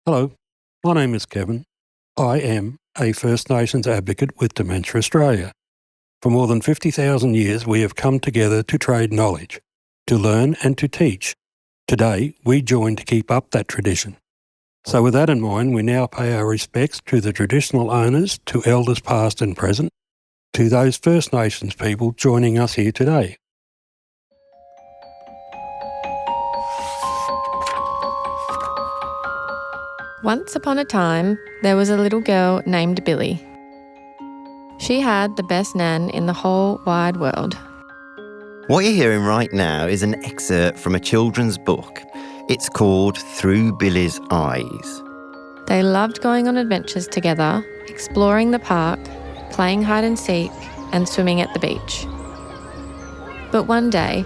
Hello, my name is Kevin. I am a First Nations advocate with Dementia Australia. For more than 50,000 years, we have come together to trade knowledge, to learn and to teach. Today, we join to keep up that tradition. So with that in mind, we now pay our respects to the traditional owners, to elders past and present, to those First Nations people joining us here today. Once upon a time, there was a little girl named Billy. She had the best nan in the whole wide world. What you're hearing right now is an excerpt from a children's book. It's called Through Billy's Eyes. They loved going on adventures together, exploring the park, playing hide and seek, and swimming at the beach. But one day,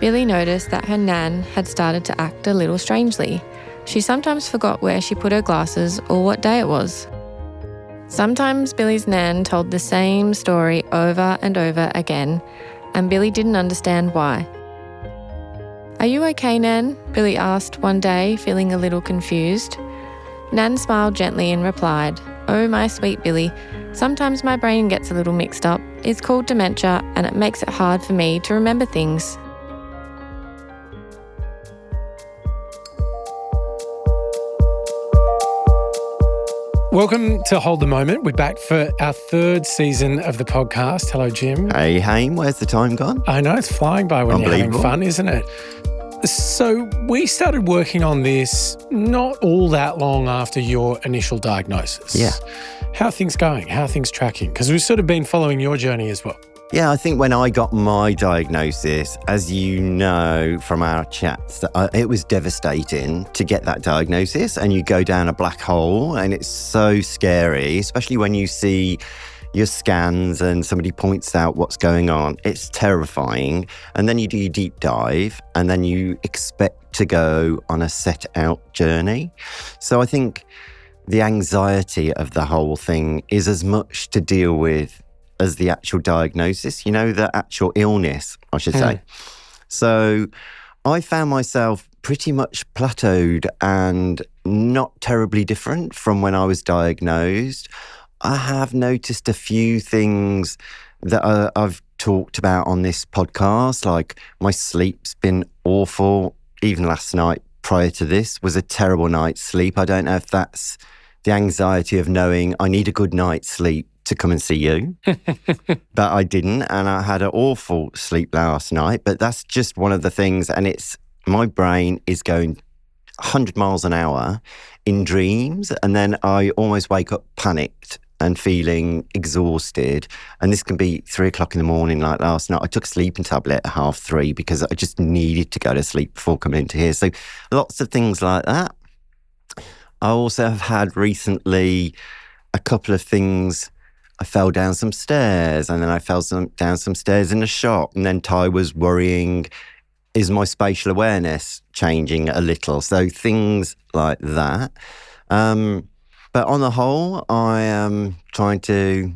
Billy noticed that her nan had started to act a little strangely. She sometimes forgot where she put her glasses or what day it was. Sometimes Billy's nan told the same story over and over again, and Billy didn't understand why. "Are you okay, Nan?" Billy asked one day, feeling a little confused. Nan smiled gently and replied, "Oh, my sweet Billy, sometimes my brain gets a little mixed up. It's called dementia, and it makes it hard for me to remember things." Welcome to Hold the Moment. We're back for our third season of the podcast. Hello, Jim. Hey, Haim, where's the time gone? I know, it's flying by when you're having fun, isn't it? So we started working on this not all that long after your initial diagnosis. Yeah. How are things going? How are things tracking? Because we've sort of been following your journey as well. Yeah, I think when I got my diagnosis, as you know from our chats, it was devastating to get that diagnosis, and you go down a black hole and it's so scary, especially when you see your scans and somebody points out what's going on. It's terrifying. And then you do your deep dive and then you expect to go on a set out journey. So I think the anxiety of the whole thing is as much to deal with as the actual diagnosis, the actual illness, I should say. So I found myself pretty much plateaued and not terribly different from when I was diagnosed. I have noticed a few things that I've talked about on this podcast, like my sleep's been awful. Even last night prior to this was a terrible night's sleep. I don't know if that's the anxiety of knowing I need a good night's sleep to come and see you, but I didn't, and I had an awful sleep last night. But that's just one of the things, and it's my brain is going 100 miles an hour in dreams, and then I almost wake up panicked and feeling exhausted, and this can be 3 o'clock in the morning. Like last night, I took a sleeping tablet at 3:30 because I just needed to go to sleep before coming into here. So lots of things like that. I also have had recently a couple of things. I fell down some stairs, and then I fell down some stairs in a shop, and then Ty was worrying, is my spatial awareness changing a little? So things like that. But on the whole, I am trying to,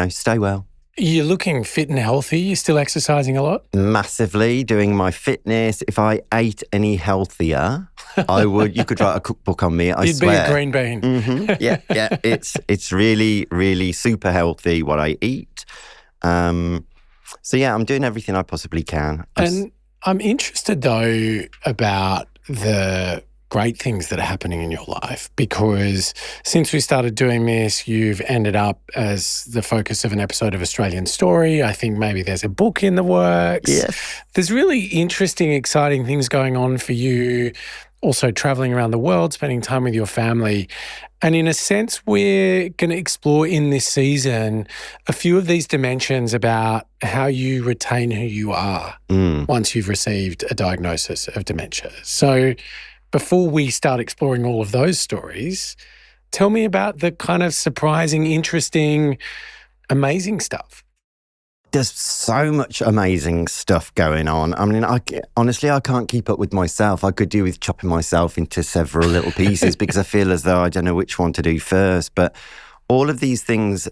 stay well. You're looking fit and healthy. You're still exercising a lot? Massively, doing my fitness. If I ate any healthier, you could write a cookbook on me, I swear. You'd be a green bean. Mm-hmm. Yeah. It's really, really super healthy what I eat. So yeah, I'm doing everything I possibly can. And I'm interested though about the great things that are happening in your life, because since we started doing this, you've ended up as the focus of an episode of Australian Story. I think maybe there's a book in the works. Yes. There's really interesting, exciting things going on for you. Also traveling around the world, spending time with your family. And in a sense, we're going to explore in this season a few of these dimensions about how you retain who you are once you've received a diagnosis of dementia. So before we start exploring all of those stories, tell me about the kind of surprising, interesting, amazing stuff. There's so much amazing stuff going on. I mean, honestly, I can't keep up with myself. I could do with chopping myself into several little pieces because I feel as though I don't know which one to do first. But all of these things,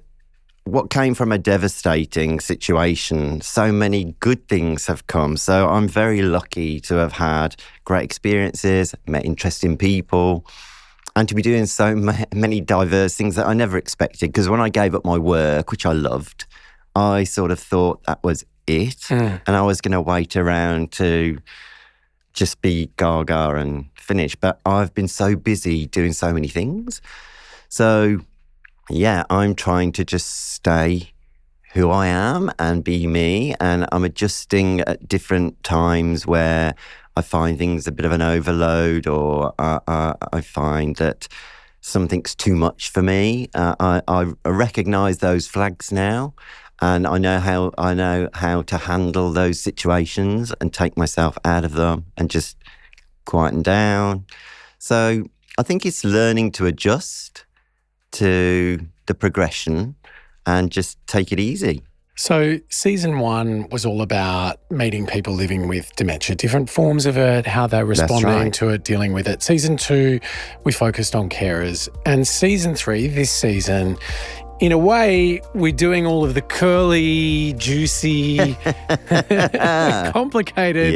what came from a devastating situation, so many good things have come. So I'm very lucky to have had great experiences, met interesting people. and to be doing so many diverse things that I never expected. Because when I gave up my work, which I loved, I sort of thought that was it. And I was going to wait around to just be gaga and finish. But I've been so busy doing so many things. So, yeah, I'm trying to just stay who I am and be me. And I'm adjusting at different times where I find things a bit of an overload, or I find that something's too much for me. I recognise those flags now, and I know how to handle those situations and take myself out of them and just quieten down. So I think it's learning to adjust to the progression and just take it easy. So season 1 was all about meeting people living with dementia, different forms of it, how they're responding to it, dealing with it. Season 2, we focused on carers. And season 3, this season, in a way, we're doing all of the curly, juicy, complicated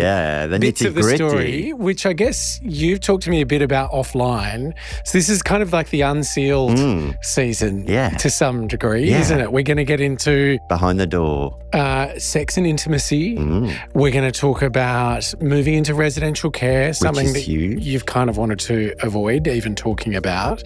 bits of the story, which I guess you've talked to me a bit about offline. So this is kind of like the unsealed season to some degree, isn't it? We're going to get into behind the door, sex and intimacy. We're going to talk about moving into residential care, something that you've kind of wanted to avoid even talking about.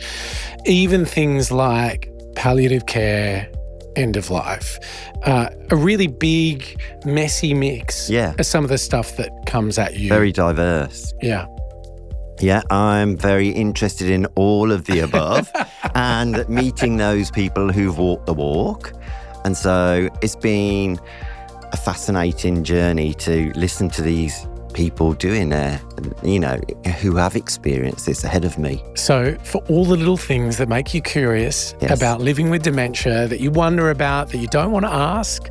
Even things like palliative care, end of life. A really big, messy mix of some of the stuff that comes at you. Very diverse. Yeah. Yeah, I'm very interested in all of the above and meeting those people who've walked the walk. And so it's been a fascinating journey to listen to these people doing who have experienced this ahead of me. So for all the little things that make you curious about living with dementia, that you wonder about, that you don't want to ask,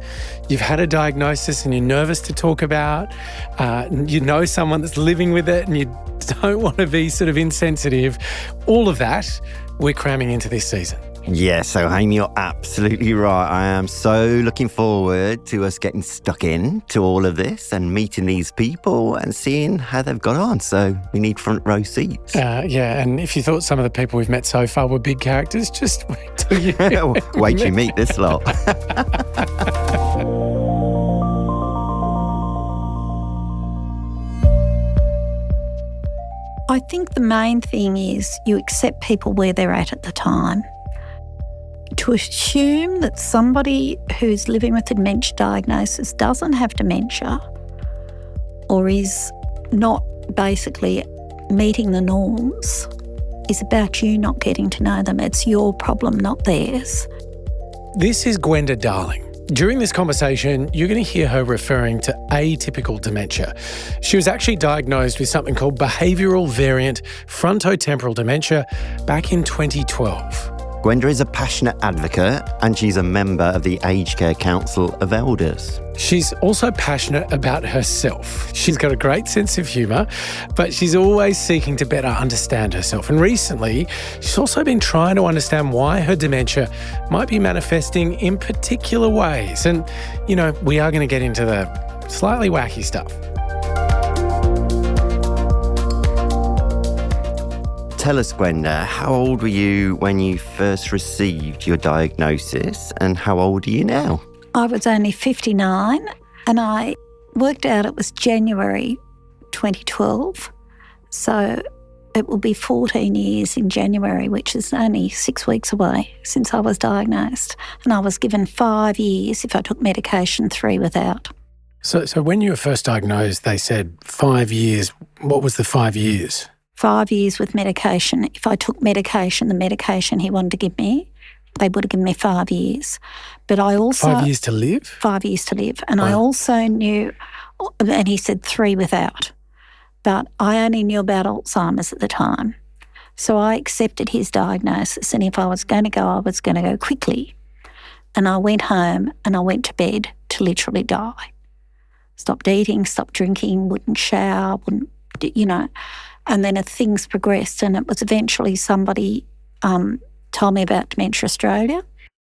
you've had a diagnosis and you're nervous to talk about, you know someone that's living with it and you don't want to be sort of insensitive, all of that we're cramming into this season. Yeah, so Amy, you're absolutely right. I am so looking forward to us getting stuck in to all of this and meeting these people and seeing how they've got on. So we need front row seats. And if you thought some of the people we've met so far were big characters, just wait till you wait till you meet this lot. I think the main thing is you accept people where they're at the time. To assume that somebody who's living with a dementia diagnosis doesn't have dementia or is not basically meeting the norms is about you not getting to know them. It's your problem, not theirs. This is Gwenda Darling. During this conversation, you're going to hear her referring to atypical dementia. She was actually diagnosed with something called behavioural variant frontotemporal dementia back in 2012. Gwenda is a passionate advocate and she's a member of the Aged Care Council of Elders. She's also passionate about herself. She's got a great sense of humour, but she's always seeking to better understand herself. And recently, she's also been trying to understand why her dementia might be manifesting in particular ways. And, we are going to get into the slightly wacky stuff. Tell us, Gwenda, how old were you when you first received your diagnosis and how old are you now? I was only 59 and I worked out it was January 2012. So it will be 14 years in January, which is only 6 weeks away since I was diagnosed. And I was given 5 years if I took medication, 3 without. So when you were first diagnosed, they said 5 years. What was the 5 years? 5 years with medication. If I took medication, the medication he wanted to give me, they would have given me 5 years. But I also... 5 years to live? 5 years to live. And I also knew, and he said 3 without. But I only knew about Alzheimer's at the time. So I accepted his diagnosis. And if I was going to go, I was going to go quickly. And I went home and I went to bed to literally die. Stopped eating, stopped drinking, wouldn't shower, wouldn't, And then things progressed and it was eventually somebody told me about Dementia Australia,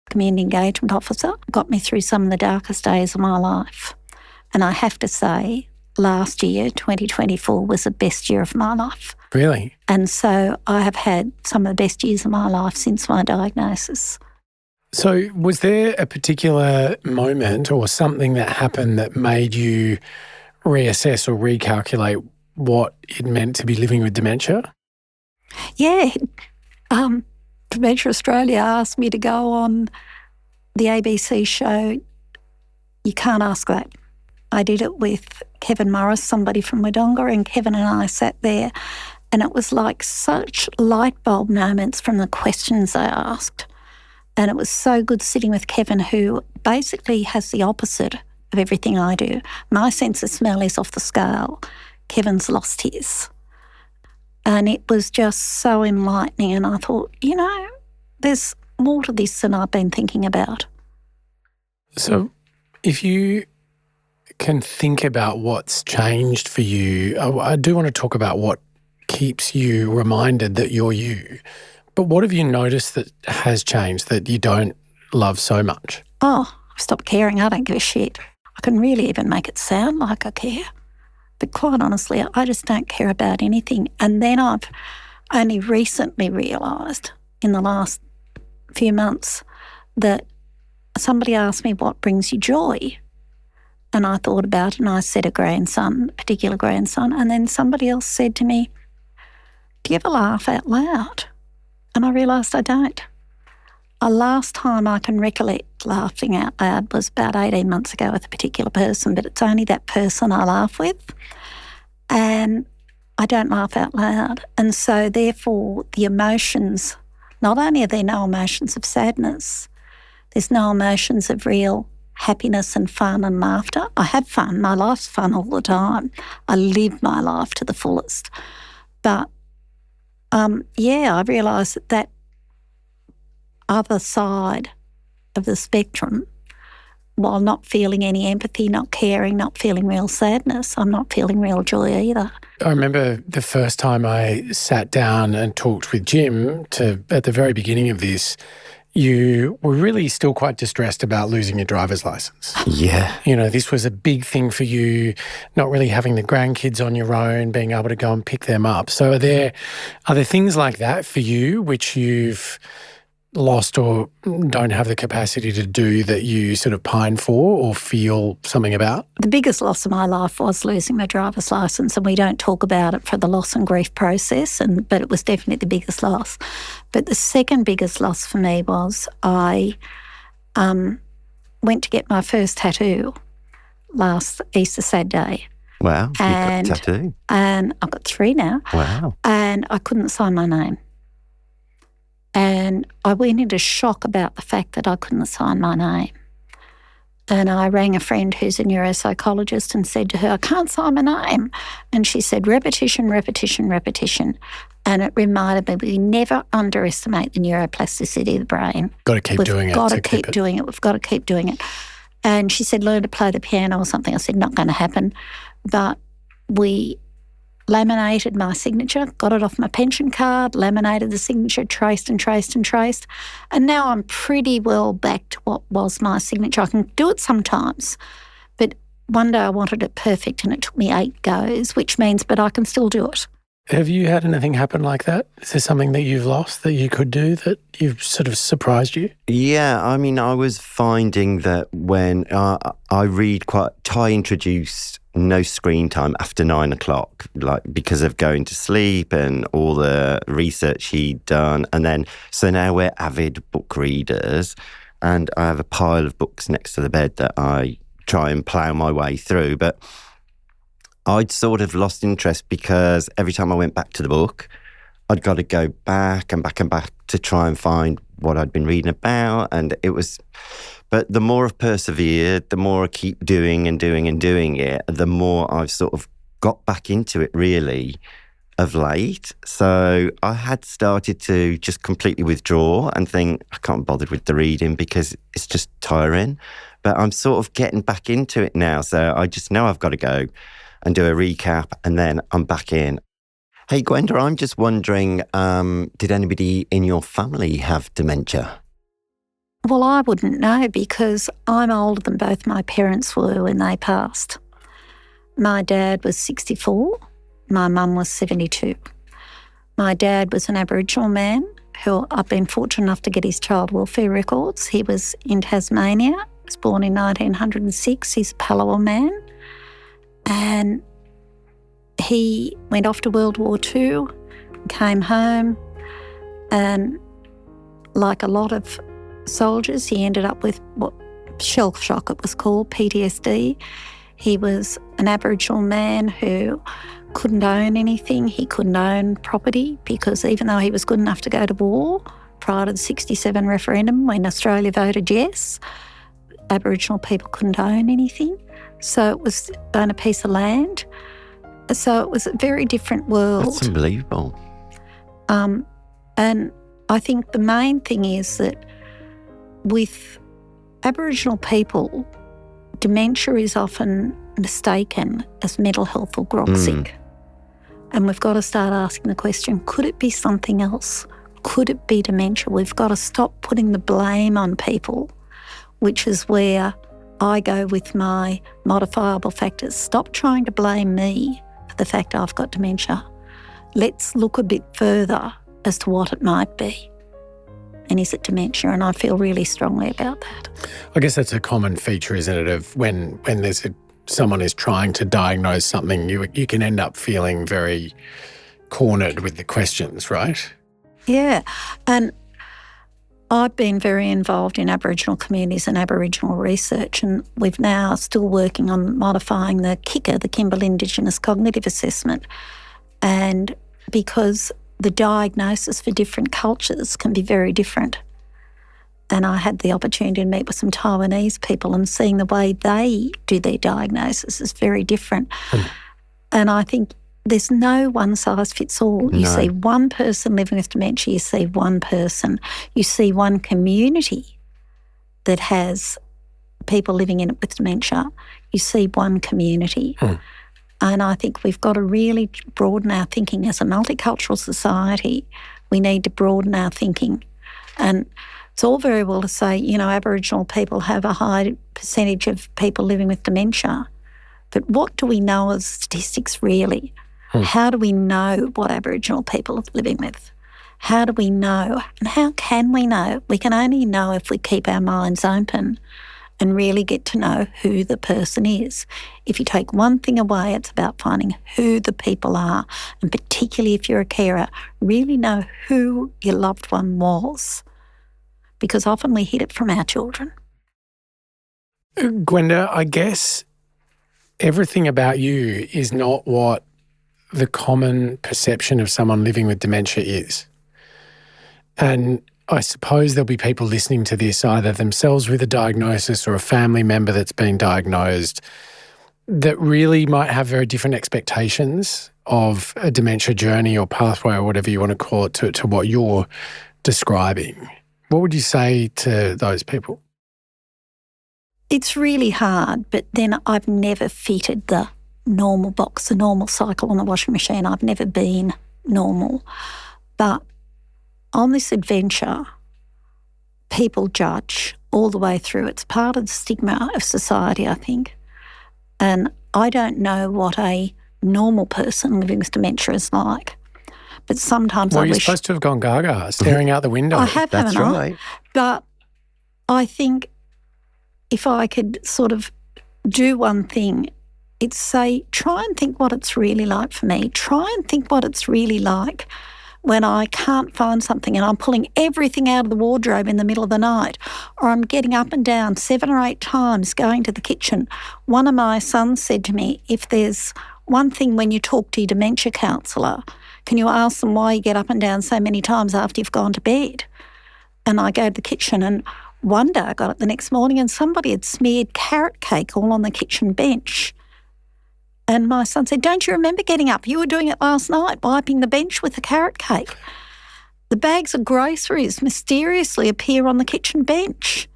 community engagement officer, got me through some of the darkest days of my life. And I have to say, last year, 2024, was the best year of my life. Really? And so I have had some of the best years of my life since my diagnosis. So was there a particular moment or something that happened that made you reassess or recalculate what it meant to be living with dementia? Yeah. Dementia Australia asked me to go on the ABC show. You Can't Ask That. I did it with Kevin Morris, somebody from Wodonga, and Kevin and I sat there, and it was like such light bulb moments from the questions they asked. And it was so good sitting with Kevin, who basically has the opposite of everything I do. My sense of smell is off the scale. Kevin's lost his. And it was just so enlightening. And I thought, there's more to this than I've been thinking about. So if you can think about what's changed for you, I do want to talk about what keeps you reminded that you're you. But what have you noticed that has changed that you don't love so much? Oh, I've stopped caring. I don't give a shit. I can really even make it sound like I care. But quite honestly, I just don't care about anything. And then I've only recently realised in the last few months that somebody asked me, what brings you joy? And I thought about it and I said a particular grandson. And then somebody else said to me, do you ever laugh out loud? And I realised I don't. The last time I can recollect laughing out loud was about 18 months ago with a particular person, but it's only that person I laugh with. And I don't laugh out loud. And so therefore the emotions, not only are there no emotions of sadness, there's no emotions of real happiness and fun and laughter. I have fun. My life's fun all the time. I live my life to the fullest. But I realised that other side of the spectrum, while not feeling any empathy, not caring, not feeling real sadness, I'm not feeling real joy either. I remember the first time I sat down and talked with Jim at the very beginning of this, you were really still quite distressed about losing your driver's license. Yeah. This was a big thing for you, not really having the grandkids on your own, being able to go and pick them up. So are there things like that for you which you've lost or don't have the capacity to do that you sort of pine for or feel something about? The biggest loss of my life was losing my driver's licence, and we don't talk about it for the loss and grief process, but it was definitely the biggest loss. But the second biggest loss for me was I went to get my first tattoo last Easter Saturday. Wow, you've got a tattoo. And I've got 3 now. Wow. And I couldn't sign my name. And I went into shock about the fact that I couldn't sign my name. And I rang a friend who's a neuropsychologist and said to her, I can't sign my name. And she said, repetition, repetition, repetition. And it reminded me, we never underestimate the neuroplasticity of the brain. Got to keep doing it. We've got to keep doing it. We've got to keep doing it. And she said, learn to play the piano or something. I said, not going to happen. But we laminated my signature, got it off my pension card, laminated the signature, traced and traced and traced. And now I'm pretty well back to what was my signature. I can do it sometimes, but one day I wanted it perfect and it took me 8 goes, which means, but I can still do it. Have you had anything happen like that? Is there something that you've lost that you could do that you've sort of surprised you? Yeah, I mean, I was finding that when Ty introduced no screen time after 9 o'clock, like because of going to sleep and all the research he'd done. And then, so now we're avid book readers, and I have a pile of books next to the bed that I try and plough my way through. But I'd sort of lost interest because every time I went back to the book, I'd got to go back and back and back to try and find what I'd been reading about. And it was, but the more I've persevered, the more I keep doing and doing and doing it, the more I've sort of got back into it really of late. So I had started to just completely withdraw and think, I can't bother with the reading because it's just tiring. But I'm sort of getting back into it now. So I just know I've got to go and do a recap, and then I'm back in. Hey, Gwenda, I'm just wondering, did anybody in your family have dementia? Well, I wouldn't know because I'm older than both my parents were when they passed. My dad was 64. My mum was 72. My dad was an Aboriginal man who I've been fortunate enough to get his child welfare records. He was in Tasmania. He was born in 1906. He's a Palawa man. And he went off to World War II, came home, and like a lot of soldiers, he ended up with what shell shock it was called, PTSD. He was an Aboriginal man who couldn't own anything. He couldn't own property because even though he was good enough to go to war prior to the 67 referendum when Australia voted yes, Aboriginal people couldn't own anything. So it was own a piece of land. So it was a very different world. That's unbelievable. And I think the main thing is that with Aboriginal people, dementia is often mistaken as mental health or grog sick. And we've got to start asking the question, could it be something else? Could it be dementia? We've got to stop putting the blame on people, which is where I go with my modifiable factors. Stop trying to blame me for the fact I've got dementia. Let's look a bit further as to what it might be. And is it dementia? And I feel really strongly about that. I guess that's a common feature, isn't it, of when there's someone is trying to diagnose something, you can end up feeling very cornered with the questions, right? Yeah. And I've been very involved in Aboriginal communities and Aboriginal research, and we've now still working on modifying the KICA, the Kimberley Indigenous Cognitive Assessment. And because the diagnosis for different cultures can be very different. And I had the opportunity to meet with some Taiwanese people and seeing the way they do their diagnosis is very different. And I think there's no one size fits all. You see one person living with dementia, you see one person, you see one community that has people living in it with dementia, you see one community. And I think we've got to really broaden our thinking as a multicultural society. We need to broaden our thinking. And it's all very well to say, you know, Aboriginal people have a high percentage of people living with dementia. But what do we know as statistics really? How do we know what Aboriginal people are living with? How do we know? And how can we know? We can only know if we keep our minds open and really get to know who the person is. If you take one thing away, it's about finding who the people are, and particularly if you're a carer, really know who your loved one was, because often we hid it from our children. Gwenda, I guess everything about you is not what the common perception of someone living with dementia is. And I suppose there'll be people listening to this, either themselves with a diagnosis or a family member that's been diagnosed, that really might have very different expectations of a dementia journey or pathway or whatever you want to call it to what you're describing. What would you say to those people? It's really hard, but then I've never fitted the normal box, the normal cycle on the washing machine. I've never been normal. But on this adventure, people judge all the way through. It's part of the stigma of society, I think. And I don't know what a normal person living with dementia is like. But sometimes I wish... Well, you're supposed to have gone gaga, staring out the window. I have, That's haven't right. I? But I think if I could sort of do one thing, it's say, try and think what it's really like for me. Try and think what it's really like when I can't find something and I'm pulling everything out of the wardrobe in the middle of the night, or I'm getting up and down 7 or 8 times going to the kitchen. One of my sons said to me, if there's one thing when you talk to your dementia counsellor, can you ask them why you get up and down so many times after you've gone to bed? And I go to the kitchen, and one day I got up the next morning and somebody had smeared carrot cake all on the kitchen bench. And my son said, don't you remember getting up? You were doing it last night, wiping the bench with the carrot cake. The bags of groceries mysteriously appear on the kitchen bench,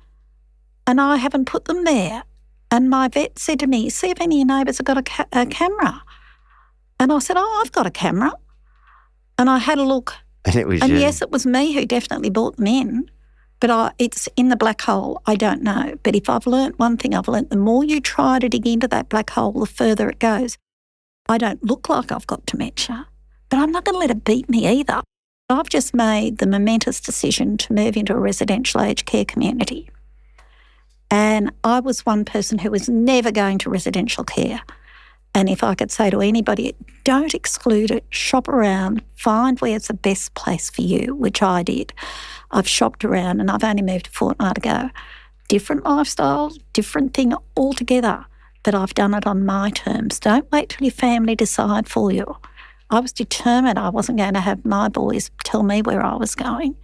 and I haven't put them there. And my vet said to me, see if any of your neighbours have got a camera. And I said, oh, I've got a camera. And I had a look. And it was and you. yes, it was me who definitely brought them in. But it's in the black hole, I don't know. But if I've learnt one thing, I've learnt the more you try to dig into that black hole, the further it goes. I don't look like I've got dementia, but I'm not going to let it beat me either. I've just made the momentous decision to move into a residential aged care community. And I was one person who was never going to residential care. And if I could say to anybody, don't exclude it, shop around, find where it's the best place for you, which I did. I've shopped around and I've only moved a fortnight ago. Different lifestyle, different thing altogether, but I've done it on my terms. Don't wait till your family decide for you. I was determined I wasn't going to have my boys tell me where I was going.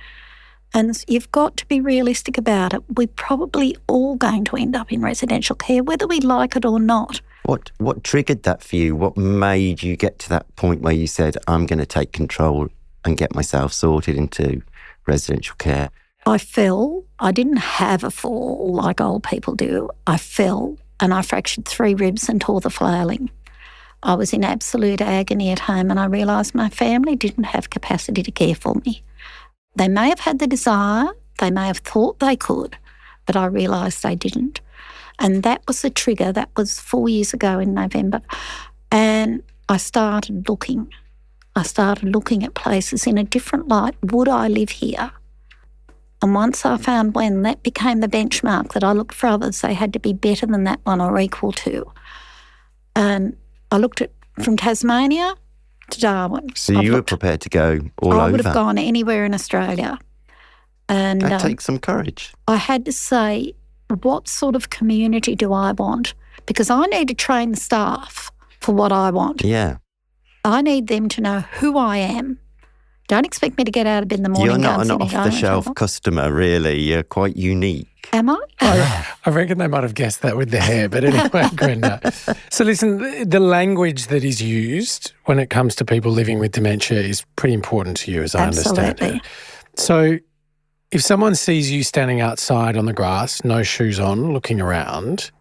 And you've got to be realistic about it. We're probably all going to end up in residential care, whether we like it or not. What triggered that for you? What made you get to that point where you said, I'm going to take control and get myself sorted into residential care? I fell. I didn't have a fall like old people do. I fell and I fractured 3 ribs and tore the flailing. I was in absolute agony at home and I realised my family didn't have capacity to care for me. They may have had the desire, they may have thought they could, but I realised they didn't. And that was the trigger. That was 4 years ago in November. And I started looking. I started looking at places in a different light. Would I live here? And once I found when, that became the benchmark that I looked for others. They had to be better than that one or equal to. And I looked at from Tasmania to Darwin. So you were prepared to go all over? I would have gone anywhere in Australia. And that takes some courage. I had to say, what sort of community do I want? Because I need to train the staff for what I want. Yeah. I need them to know who I am. Don't expect me to get out of bed in the morning. You're not an off-the-shelf customer, really. You're quite unique. Am I? I reckon they might have guessed that with the hair, but anyway, Gwenda. So listen, the language that is used when it comes to people living with dementia is pretty important to you, as I understand it. So if someone sees you standing outside on the grass, no shoes on, looking around,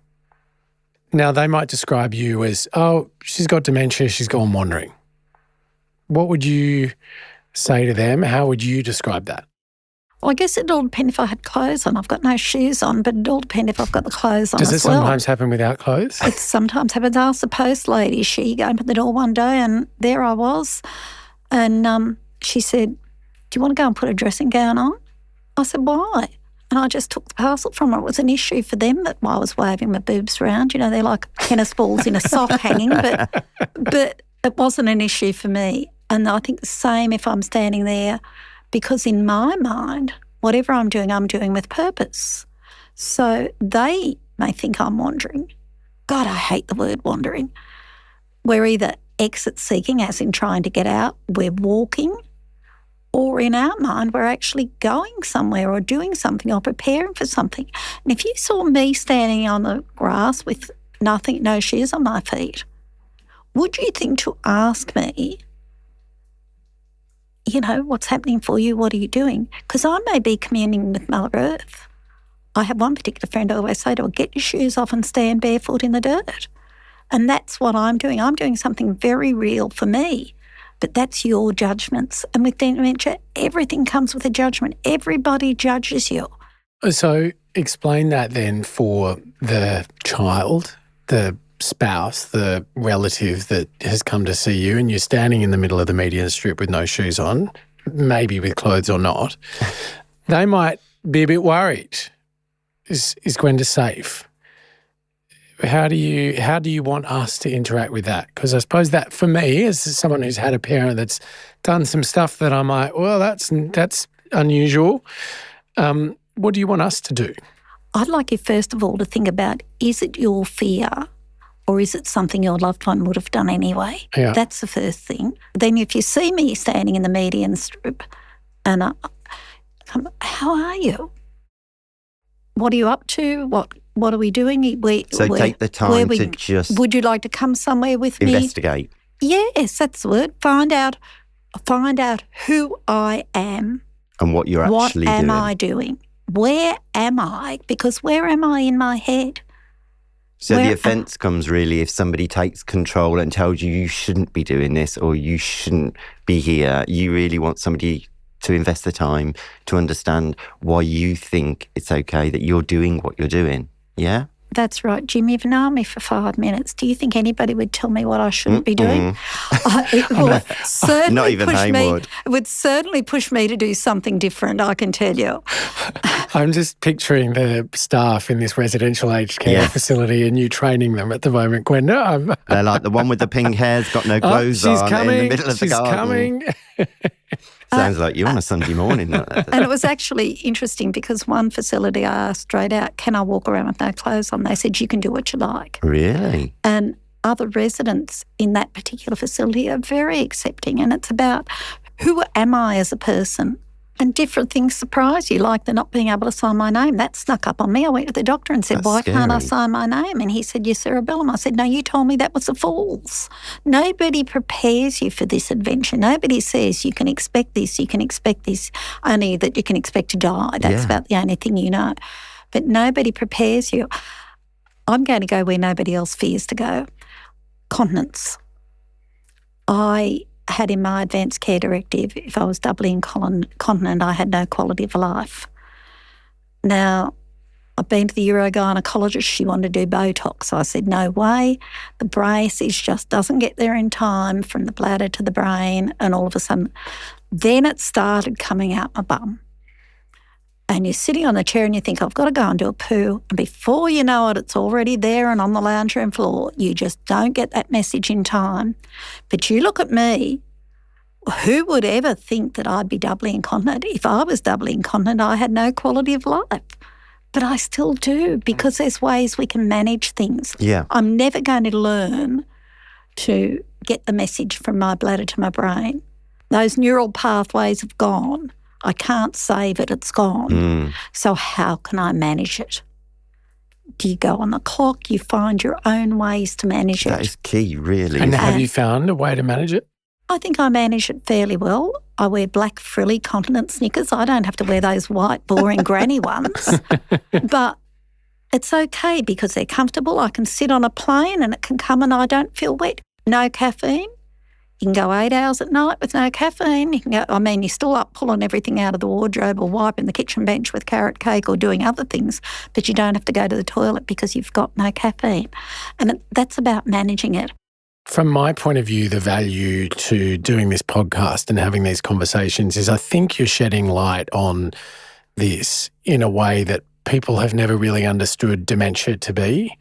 now they might describe you as, oh, she's got dementia, she's gone wandering. What would you say to them? How would you describe that? Well, I guess it all depends if I had clothes on. I've got no shoes on, but it all depends if I've got the clothes on as well. Does it sometimes happen without clothes? It sometimes happens. I asked the post lady. She opened the door one day and there I was. And she said, do you want to go and put a dressing gown on? I said, why? And I just took the parcel from her. It was an issue for them that I was waving my boobs around. You know, they're like tennis balls in a sock hanging, but it wasn't an issue for me. And I think the same if I'm standing there, because in my mind, whatever I'm doing with purpose. So they may think I'm wandering. God, I hate the word wandering. We're either exit seeking, as in trying to get out, we're walking, or in our mind, we're actually going somewhere or doing something or preparing for something. And if you saw me standing on the grass with nothing, no shoes on my feet, would you think to ask me, you know, what's happening for you? What are you doing? Because I may be communing with Mother Earth. I have one particular friend I always say to her, get your shoes off and stand barefoot in the dirt. And that's what I'm doing. I'm doing something very real for me. But that's your judgments. And with dementia, everything comes with a judgment. Everybody judges you. So explain that then for the child, the spouse, the relative that has come to see you, and you're standing in the middle of the median strip with no shoes on, maybe with clothes or not. They might be a bit worried. Is Gwenda safe? How do you want us to interact with that? Because I suppose that for me, as someone who's had a parent that's done some stuff that I'm like, well, that's unusual. What do you want us to do? I'd like you first of all to think about, is it your fear or is it something your loved one would have done anyway? Yeah. That's the first thing. Then if you see me standing in the median strip and how are you? What are you up to? What are we doing? Take the time to just... Would you like to come somewhere with me? Investigate. Yes, that's the word. Find out who I am. And what you're actually doing. What am I doing? Where am I? Because where am I in my head? So the offence comes really if somebody takes control and tells you you shouldn't be doing this or you shouldn't be here. You really want somebody to invest the time to understand why you think it's okay that you're doing what you're doing. Yeah? That's right, Jim. You've known me for 5 minutes. Do you think anybody would tell me what I shouldn't be doing? It would certainly Not even push Hame me. would. It would certainly push me to do something different, I can tell you. I'm just picturing the staff in this residential aged care facility and you training them at the moment, Gwenda. They're like the one with the pink hair's got no clothes she's on coming, in the middle of the she's garden. coming. Sounds like you on a Sunday morning. And it was actually interesting because one facility I asked straight out, can I walk around with no clothes on? They said, you can do what you like. Really? And other residents in that particular facility are very accepting, and it's about who am I as a person? And different things surprise you, like the not being able to sign my name. That snuck up on me. I went to the doctor and said, That's why can't I scary. sign my name? And he said, your cerebellum. I said, no, you told me that was a false. Nobody prepares you for this adventure. Nobody says you can expect this, only that you can expect to die. That's about the only thing you know. But nobody prepares you. I'm going to go where nobody else fears to go. Continence. I had in my advanced care directive, if I was doubly incontinent, I had no quality of life. Now, I've been to the urogynecologist. She wanted to do Botox. I said, no way. The braces just doesn't get there in time from the bladder to the brain, and all of a sudden, then it started coming out my bum. And you're sitting on the chair and you think, I've got to go and do a poo. And before you know it, it's already there and on the lounge room floor. You just don't get that message in time. But you look at me, who would ever think that I'd be doubly incontinent? If I was doubly incontinent, I had no quality of life. But I still do, because there's ways we can manage things. Yeah. I'm never going to learn to get the message from my bladder to my brain. Those neural pathways have gone. I can't save it, it's gone. So how can I manage it? Do you go on the clock? You find your own ways to manage That it. is key, really. And have you found a way to manage it? I think I manage it fairly well. I wear black frilly continence knickers. I don't have to wear those white, boring granny ones. But it's okay because they're comfortable. I can sit on a plane and it can come and I don't feel wet. No caffeine. You can go 8 hours at night with no caffeine. You can go, you're still up pulling everything out of the wardrobe or wiping the kitchen bench with carrot cake or doing other things, but you don't have to go to the toilet because you've got no caffeine. And that's about managing it. From my point of view, the value to doing this podcast and having these conversations is I think you're shedding light on this in a way that people have never really understood dementia to be.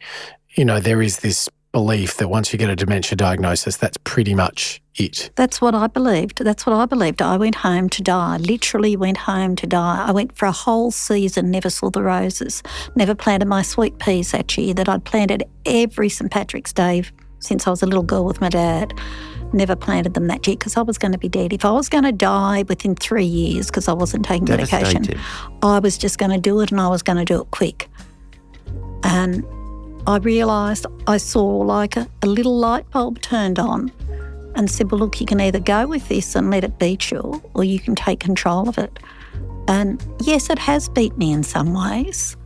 You know, there is this belief that once you get a dementia diagnosis, that's pretty much it. That's what I believed. I went home to die, literally went home to die. I went for a whole season, never saw the roses, never planted my sweet peas that year that I'd planted every St. Patrick's Day since I was a little girl with my dad. Never planted them that year because I was going to be dead. If I was going to die within 3 years because I wasn't taking medication, I was just going to do it and I was going to do it quick. And I realised I saw like a little light bulb turned on and said, well, look, you can either go with this and let it beat you or you can take control of it. And yes, it has beat me in some ways.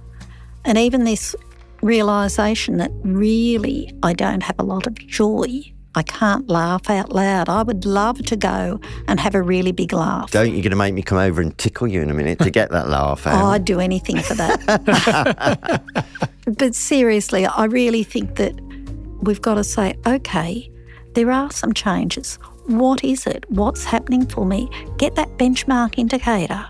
And even this realisation that really I don't have a lot of joy. I can't laugh out loud. I would love to go and have a really big laugh. Don't you going to make me come over and tickle you in a minute to get that laugh out? I'd do anything for that. But seriously, I really think that we've got to say, okay, there are some changes. What is it? What's happening for me? Get that benchmark indicator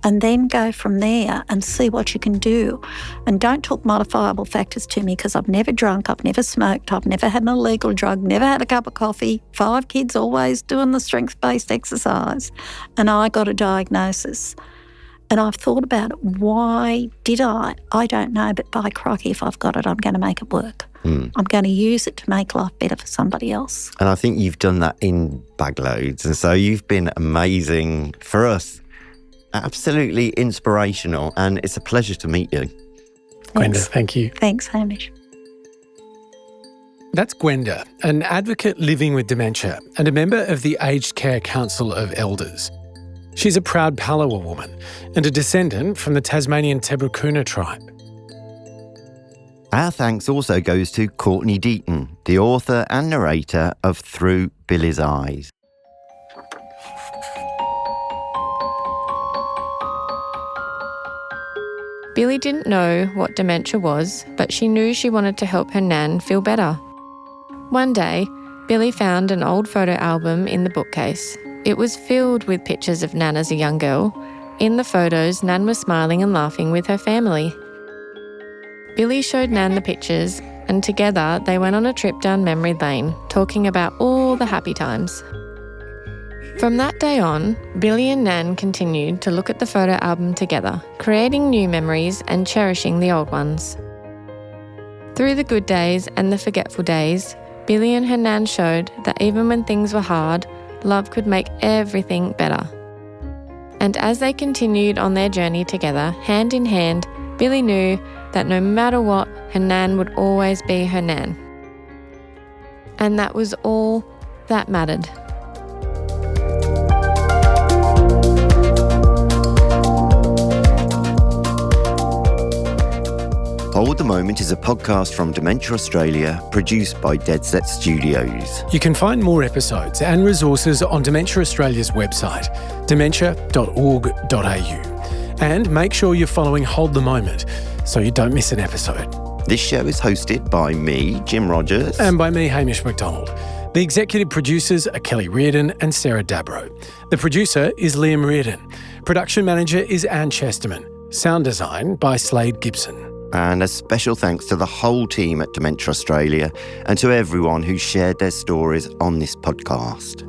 and then go from there and see what you can do. And don't talk modifiable factors to me because I've never drunk, I've never smoked, I've never had an illegal drug, never had a cup of coffee, 5 kids always doing the strength-based exercise. And I got a diagnosis. And I've thought about it. Why did I? I don't know, but by crikey, if I've got it, I'm going to make it work. I'm going to use it to make life better for somebody else. And I think you've done that in bagloads. And so you've been amazing for us. Absolutely inspirational, and it's a pleasure to meet you. Gwenda, thank you. Thanks, Hamish. That's Gwenda, an advocate living with dementia and a member of the Aged Care Council of Elders. She's a proud Palawa woman and a descendant from the Tasmanian Tebrookuna tribe. Our thanks also goes to Courtney Deaton, the author and narrator of Through Billy's Eyes. Billy didn't know what dementia was, but she knew she wanted to help her Nan feel better. One day, Billy found an old photo album in the bookcase. It was filled with pictures of Nan as a young girl. In the photos, Nan was smiling and laughing with her family. Billy showed Nan the pictures, and together they went on a trip down memory lane, talking about all the happy times. From that day on, Billy and Nan continued to look at the photo album together, creating new memories and cherishing the old ones. Through the good days and the forgetful days, Billy and her Nan showed that even when things were hard, love could make everything better. And as they continued on their journey together, hand in hand, Billy knew that no matter what, her Nan would always be her Nan. And that was all that mattered. Hold the Moment is a podcast from Dementia Australia, produced by Deadset Studios. You can find more episodes and resources on Dementia Australia's website, dementia.org.au. And make sure you're following Hold the Moment so you don't miss an episode. This show is hosted by me, Jim Rogers. And by me, Hamish Macdonald. The executive producers are Kelly Reardon and Sarah Dabro. The producer is Liam Reardon. Production manager is Anne Chesterman. Sound design by Slade Gibson. And a special thanks to the whole team at Dementia Australia and to everyone who shared their stories on this podcast.